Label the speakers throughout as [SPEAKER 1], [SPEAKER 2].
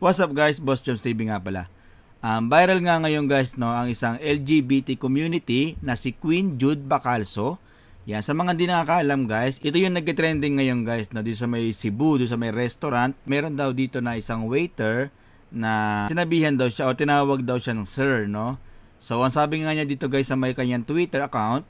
[SPEAKER 1] What's up guys, Boss Joms TV nga pala. Viral nga ngayon guys no, ang isang LGBT community na si Queen Jude Bacalso. Yan, sa mga hindi nakakaalam guys, ito yung nag-trending ngayon guys no, dito sa may Cebu, dito sa may restaurant. Meron daw dito na isang waiter na sinabihan daw siya o tinawag daw siya ng sir, no? So ang sabi nga niya dito guys sa may kanyang Twitter account,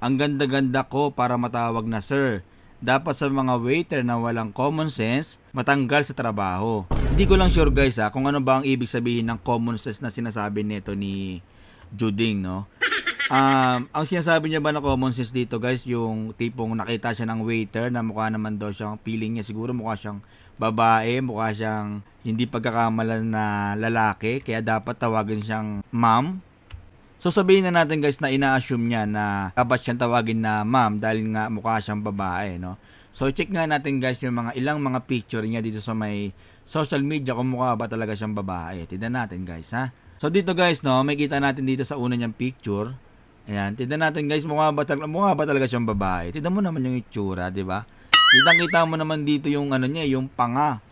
[SPEAKER 1] ang ganda-ganda ko para matawag na sir. Dapat sa mga waiter na walang common sense, matanggal sa trabaho. Hindi ko lang sure guys kung ano ba ang ibig sabihin ng common sense na sinasabi nito ni Juding, no? Ang sinasabi niya ba na common sense dito guys, yung tipong nakita siya ng waiter na mukha naman daw siyang, feeling niya siguro mukha siyang babae, mukha siyang hindi pagkakamalan na lalaki, kaya dapat tawagin siyang ma'am. So sabihin na natin guys na ina-assume niya na dapat siyang tawagin na ma'am dahil nga mukha siyang babae, no? So check nga natin guys yung ilang mga picture niya dito sa may social media kung mukha ba talaga siyang babae. Tignan natin guys ha. So dito guys no, may kita natin dito sa una niyang picture. Ayan, tignan natin guys, mukha ba talaga siyang babae. Tignan mo naman yung itsura, di ba? Kitang-kita mo naman dito yung ano niya, yung panga.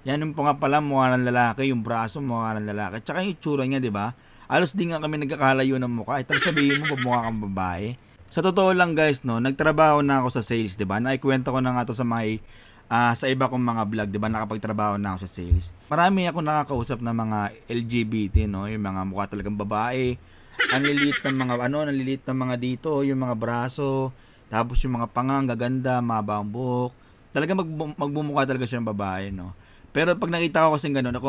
[SPEAKER 1] Yan yung panga pala, mukha ng lalaki, yung braso mukha ng lalaki. Tsaka yung itsura niya, di ba? Alos din nga kami nagkakalayo ng mukha. Tapos sabihin mo, mukha kang babae. Sa totoo lang guys, no, nagtrabaho na ako sa sales, di ba? Naikwento ko na nga to sa sa iba kong mga vlog, di ba? Nakapagtrabaho na ako sa sales. Marami ako nakakausap na mga LGBT, no? Yung mga mukha talagang babae. Ang liliit ng mga dito, yung mga braso, tapos yung mga pangang gaganda, mabang buhok. Talagang magbumukha talaga siyang babae, no? Pero pag nakita ko kasing gano'n,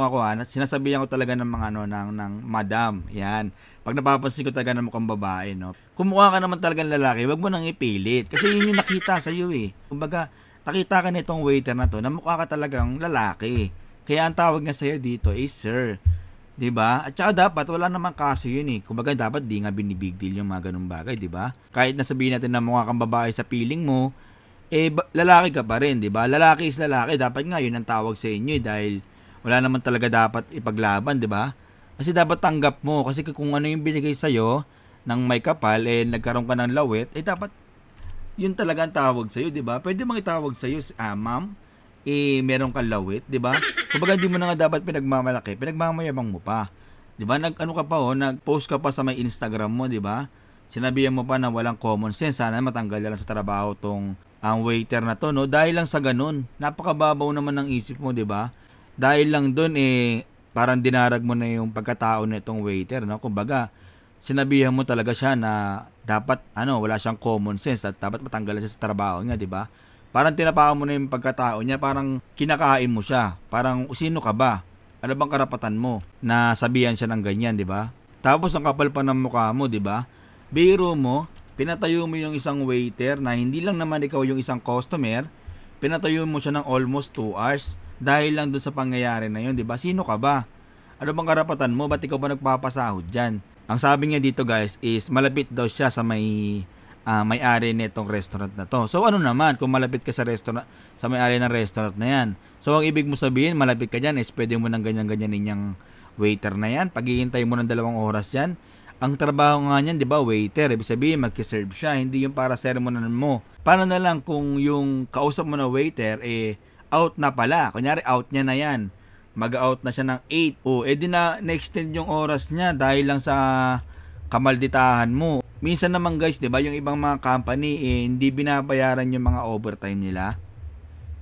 [SPEAKER 1] sinasabihan ko talaga ng mga ng madam. Yan. Pag napapansin ko talaga ng mukhang babae, no? Kung mukha ka naman talagang lalaki, wag mo nang ipilit. Kasi yun yung nakita sa iyo eh. Kumbaga, nakita ka nitong waiter na to, na mukha ka talagang lalaki. Kaya ang tawag niya sa iyo dito is sir. 'Di ba? At saka dapat wala namang kaso yun eh. Kumbaga dapat di nga binibig deal yung mga ganung bagay, 'di ba? Kahit na sabihin natin na mukha kang babae sa feeling mo, lalaki ka pa rin, 'di ba? Lalaki is lalaki, dapat nga yun ang tawag sa inyo dahil wala naman talaga dapat ipaglaban, 'di ba? Kasi dapat tanggap mo kasi kung ano yung binigay sa iyo ng may kapal nagkaroon ka ng lawit, dapat yun talaga ang tawag sa iyo, 'di ba? Pwede mang itawag sa iyo, ma'am, meron kang lawit, 'di ba? Kumbaga hindi mo na nga dapat pinagmamalaki, pinagmamayabang mo pa. 'Di ba? Nag-ano ka pa nag-post ka pa sa may Instagram mo, 'di ba? Sinabihan mo pa na walang common sense, sana matanggal na lang sa trabaho tong ang waiter na to, no? Dahil lang sa ganun, napakababaw naman ng isip mo, 'di ba? Dahil lang doon parang dinarag mo na yung pagkatao nitong waiter, no? Kumbaga, sinabihan mo talaga siya na dapat wala siyang common sense at dapat matanggal siya sa trabaho niya, 'di ba? Parang tinapakan mo na yung pagkatao niya, parang kinakain mo siya. Parang sino ka ba? Ano bang karapatan mo na sabihan siya ng ganyan, 'di ba? Tapos ang kapal pa ng mukha mo, 'di ba? Biro mo, pinatayo mo yung isang waiter na hindi lang naman ikaw yung isang customer, pinatayo mo siya ng almost 2 hours dahil lang doon sa pangyayari na yun, 'di ba? Sino ka ba? Ano bang karapatan mo? Ba't ikaw ba nagpapasahod diyan? Ang sabi niya dito guys is malapit daw siya sa may-ari nitong restaurant na to. So ano naman kung malapit ka sa restaurant, sa may-ari ng restaurant na yan? So ang ibig mo sabihin, malapit ka diyan is pwede mo nang ganyan-ganyan ninyang waiter na yan. Paghihintay mo ng 2 oras diyan. Ang trabaho nga niyan, 'di ba, waiter, ibig sabihin magki-serve siya, hindi yung para sermonan mo. Paano na lang kung yung kausap mo na waiter out na pala? Kunyari out niya na yan. Mag-out na siya ng 8. Di na-extend yung oras niya dahil lang sa kamalditahan mo. Minsan naman guys, 'di ba, yung ibang mga company hindi binabayaran yung mga overtime nila.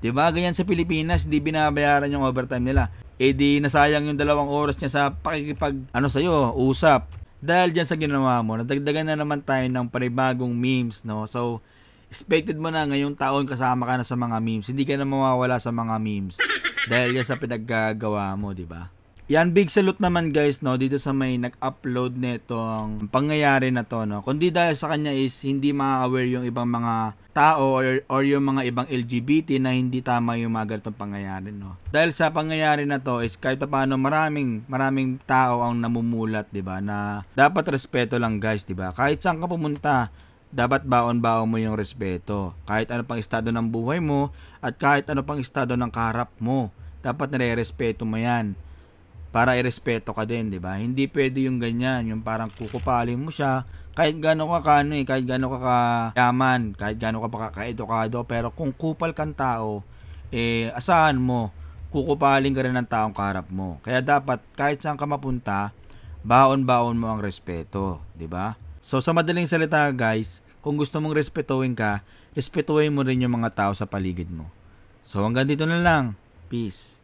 [SPEAKER 1] 'Di ba? Ganyan sa Pilipinas, hindi binabayaran yung overtime nila. Di nasayang yung 2 oras niya sa pakikipag sa'yo, usap. Dahil diyan sa ginawa mo, nadagdagan na naman tayo ng panibagong memes, no? So, expected mo na ngayong taon kasama ka na sa mga memes. Hindi ka na mawawala sa mga memes. Dahil yan sa pinaggagawa mo, 'di ba? Yan, big salute naman guys, no, dito sa may nag-upload nitong pangyayari na to, no. Kundi dahil sa kanya is hindi ma-aware yung ibang mga tao or yung mga ibang LGBT na hindi tama yung mga ganitong pangyayari, no. Dahil sa pangyayari na to is kahit paano maraming tao ang namumulat, 'di ba, na dapat respeto lang guys, 'di ba? Kahit saan ka pumunta, dapat baon-baon mo yung respeto. Kahit ano pang estado ng buhay mo at kahit ano pang estado ng kaharap mo, dapat nare-respeto mo 'yan. Para irespeto ka din, 'di ba? Hindi pwede yung ganyan, yung parang kukupalin mo siya kahit gaano ka kahit gaano ka kayaman, kahit gaano ka pa ka-edukado, pero kung kupal kang tao, asahan mo kukupaling ka rin ng taong kaharap mo. Kaya dapat kahit saan ka mapunta, baon-baon mo ang respeto, 'di ba? So sa madaling salita guys, kung gusto mong respetuhin ka, respetuhin mo rin yung mga tao sa paligid mo. So hanggang dito na lang. Peace.